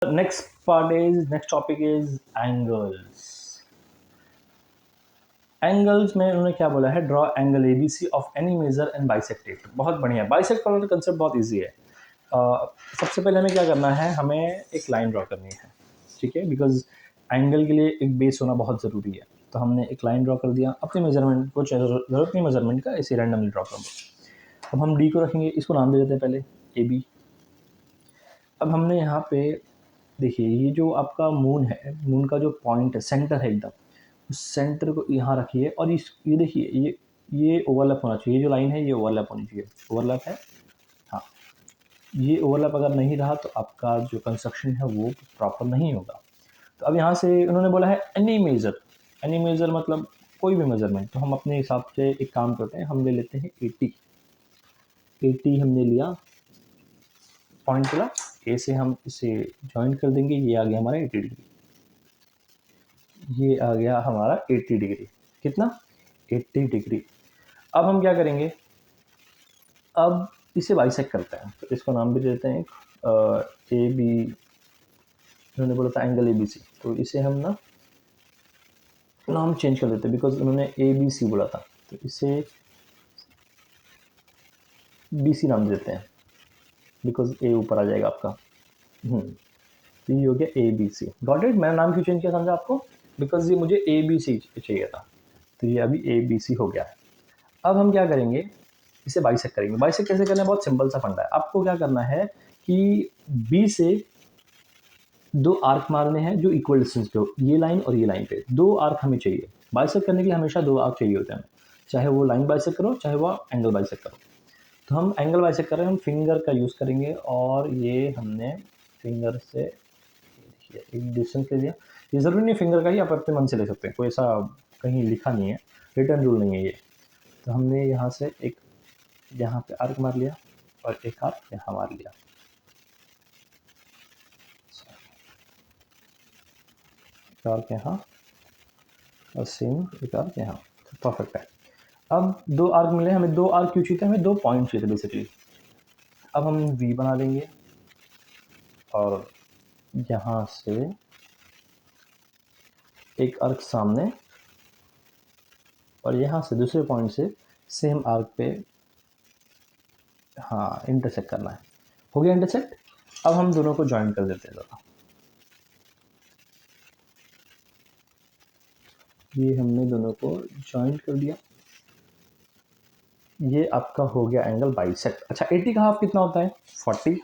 next topic is angles. Angles में उन्होंने क्या बोला है, draw angle A B C of any measure and bisect it. बहुत बढ़िया, बाइसेक्ट वाला कंसेप्ट बहुत इजी है। सबसे पहले हमें क्या करना है, हमें एक लाइन ड्रॉ करनी है, ठीक है, बिकॉज एंगल के लिए एक बेस होना बहुत ज़रूरी है। तो हमने एक लाइन ड्रॉ कर दिया, अपने मेजरमेंट कुछ ज़रूरत नहीं मेजरमेंट का, इसे रैंडमली ड्रॉ कर दो। अब हम डी को रखेंगे, इसको नाम दे देते हैं पहले ए बी। अब हमने यहाँ पे देखिए, ये जो आपका मून है, मून का जो पॉइंट है, सेंटर है एकदम, उस सेंटर को यहाँ रखिए और ये देखिए, ये ओवरलैप होना चाहिए, ये जो लाइन है ये ओवरलैप होनी चाहिए। ओवरलैप है, हाँ, ये ओवरलैप अगर नहीं रहा तो आपका जो कंस्ट्रक्शन है वो प्रॉपर नहीं होगा। तो अब यहाँ से उन्होंने बोला है एनी मेजर मतलब कोई भी मेजरमेंट। तो हम अपने हिसाब से एक काम करते हैं, हम ले लेते हैं 80 हमने लिया, पॉइंट चला ए से, हम इसे ज्वाइन कर देंगे, ये आ गया हमारा 80 डिग्री, ये आ गया हमारा 80 डिग्री। कितना? 80 डिग्री। अब हम क्या करेंगे, अब इसे बाइसेक्ट करते हैं, तो इसको नाम भी देते हैं ए बी, उन्होंने बोला था एंगल ए बी सी, तो इसे हम ना नाम चेंज कर देते हैं, बिकॉज उन्होंने ए बी सी बोला था, तो इसे बी सी नाम देते हैं, बिकॉज ए ऊपर आ जाएगा आपका। तो ये हो गया A B C. Got it? मैंने नाम क्यों चेंज किया समझा आपको? बिकॉज ये मुझे ए बी सी चाहिए था, तो ये अभी ए बी सी हो गया है। अब हम क्या करेंगे, इसे बाइसेक्ट करेंगे। बाइसेक्ट कैसे करना है, बहुत सिंपल सा फंडा है। आपको क्या करना है कि बी से दो आर्क मारने हैं जो इक्वल डिस्टेंस पे हो, ये लाइन और ये लाइन पे दो आर्क हमें चाहिए। बाइसेक्ट करने के लिए हमेशा दो आर्क चाहिए होते हैं, चाहे वो लाइन बाइसेक्ट करो चाहे वो एंगल बाइसेक्ट करो। तो हम एंगल बाइसेक्ट कर रहे हैं, हम फिंगर का यूज़ करेंगे, और ये हमने फिंगर से एक डिस्टेंस ले लिया। ये ज़रूरी नहीं फिंगर का ही, आप अपने मन से ले सकते हैं, कोई ऐसा कहीं लिखा नहीं है, रिटर्न रूल नहीं है ये। तो हमने यहाँ से एक यहाँ पे आर्क मार लिया और एक आर्क यहाँ मार लिया, एक आर्क यहाँ और सेम एक आर्क यहाँ, तो परफेक्ट है। अब दो आर्क मिले, हमें दो आर्क क्यों चाहिए, हमें दो पॉइंट चाहिए थे बेसिकली। अब हम वी बना देंगे और यहाँ से एक आर्क सामने, और यहाँ से दूसरे पॉइंट से सेम आर्क पे हाँ इंटरसेक्ट करना है। हो गया इंटरसेक्ट। अब हम दोनों को ज्वाइन कर देते हैं ज़रा, ये हमने दोनों को ज्वाइन कर दिया, ये आपका हो गया एंगल बाइसेक्ट। अच्छा, 80 का हाफ कितना होता है? 40।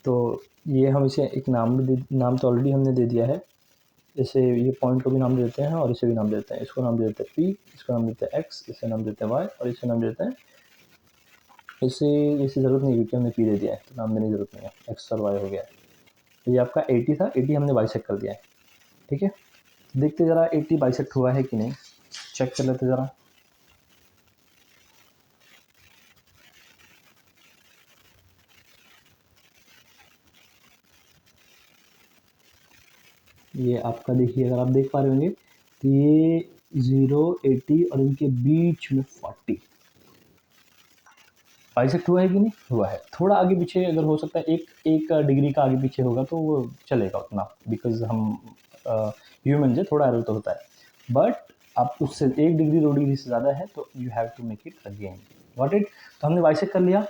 तो ये हम इसे एक नाम तो ऑलरेडी हमने दे दिया है, इसे ये पॉइंट को भी नाम देते हैं और इसे भी नाम देते हैं। इसको नाम देते हैं पी, इसको नाम देते हैं एक्स, इसे नाम देते हैं वाई, और इसे नाम देते हैं, इसे ज़रूरत नहीं क्योंकि हमने पी दे दिया है, तो नाम देने की ज़रूरत नहीं है, एक्स और वाई हो गया है। तो ये आपका 80 था, 80 हमने बाइसेक्ट कर दिया है, ठीक है। देखते ज़रा 80 बाइसेक्ट हुआ है कि नहीं, चेक कर लेते ज़रा। ये आपका देखिए, अगर आप देख पा रहे होंगे तो ये 0, 80 और इनके बीच में 40 बाइसेक्ट हुआ है कि नहीं हुआ है। थोड़ा आगे पीछे अगर हो सकता है, एक डिग्री का आगे पीछे होगा तो वो चलेगा उतना, बिकॉज हम ह्यूमन से थोड़ा एरर तो होता है, बट आप उससे 1 डिग्री 2 डिग्री से ज़्यादा है तो you have to make it again. Got it? तो हमने बाइसेक्ट कर लिया,